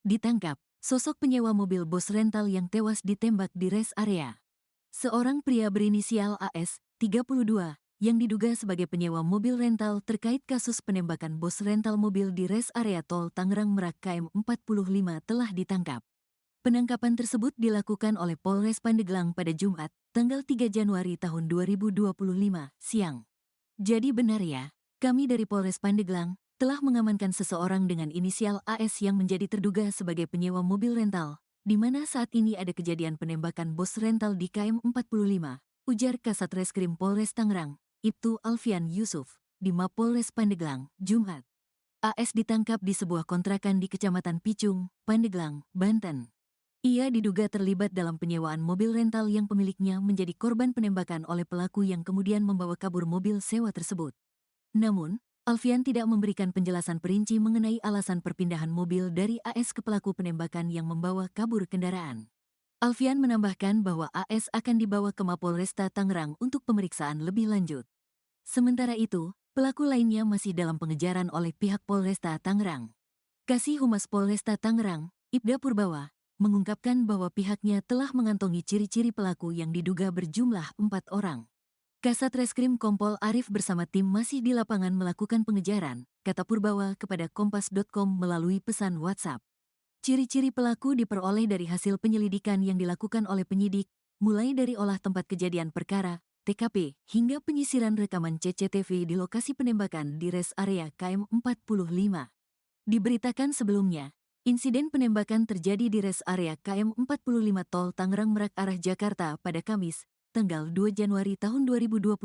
Ditangkap, sosok penyewa mobil bos rental yang tewas ditembak di rest area. Seorang pria berinisial AS, 32, yang diduga sebagai penyewa mobil rental terkait kasus penembakan bos rental mobil di rest area tol Tangerang Merak KM 45 telah ditangkap. Penangkapan tersebut dilakukan oleh Polres Pandeglang pada Jumat, tanggal 3 Januari tahun 2025, siang. Jadi benar ya, kami dari Polres Pandeglang telah mengamankan seseorang dengan inisial AS yang menjadi terduga sebagai penyewa mobil rental, di mana saat ini ada kejadian penembakan bos rental di KM 45, ujar Kasat Reskrim Polres Tangerang, Ibtu Alfian Yusuf, di Mapolres Pandeglang, Jumat. AS ditangkap di sebuah kontrakan di Kecamatan Picung, Pandeglang, Banten. Ia diduga terlibat dalam penyewaan mobil rental yang pemiliknya menjadi korban penembakan oleh pelaku yang kemudian membawa kabur mobil sewa tersebut. Namun, Alfian tidak memberikan penjelasan perinci mengenai alasan perpindahan mobil dari AS ke pelaku penembakan yang membawa kabur kendaraan. Alfian menambahkan bahwa AS akan dibawa ke Mapolresta Tangerang untuk pemeriksaan lebih lanjut. Sementara itu, pelaku lainnya masih dalam pengejaran oleh pihak Polresta Tangerang. Kasih Humas Polresta Tangerang, Ibda Purbawa, mengungkapkan bahwa pihaknya telah mengantongi ciri-ciri pelaku yang diduga berjumlah 4 orang. Kasat Reskrim Kompol Arif bersama tim masih di lapangan melakukan pengejaran, kata Purbawa kepada Kompas.com melalui pesan WhatsApp. Ciri-ciri pelaku diperoleh dari hasil penyelidikan yang dilakukan oleh penyidik, mulai dari olah tempat kejadian perkara, TKP, hingga penyisiran rekaman CCTV di lokasi penembakan di rest area KM 45. Diberitakan sebelumnya, insiden penembakan terjadi di rest area KM 45 Tol Tangerang Merak arah Jakarta pada Kamis, tanggal 2 Januari tahun 2025,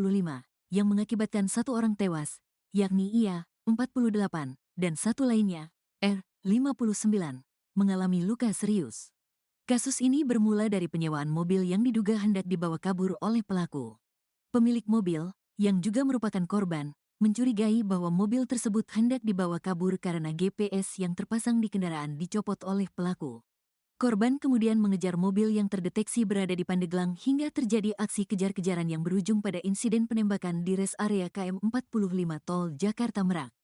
yang mengakibatkan satu orang tewas, yakni ia, 48, dan satu lainnya, R, 59, mengalami luka serius. Kasus ini bermula dari penyewaan mobil yang diduga hendak dibawa kabur oleh pelaku. Pemilik mobil, yang juga merupakan korban, mencurigai bahwa mobil tersebut hendak dibawa kabur karena GPS yang terpasang di kendaraan dicopot oleh pelaku. Korban kemudian mengejar mobil yang terdeteksi berada di Pandeglang hingga terjadi aksi kejar-kejaran yang berujung pada insiden penembakan di rest area KM 45 Tol Jakarta Merak.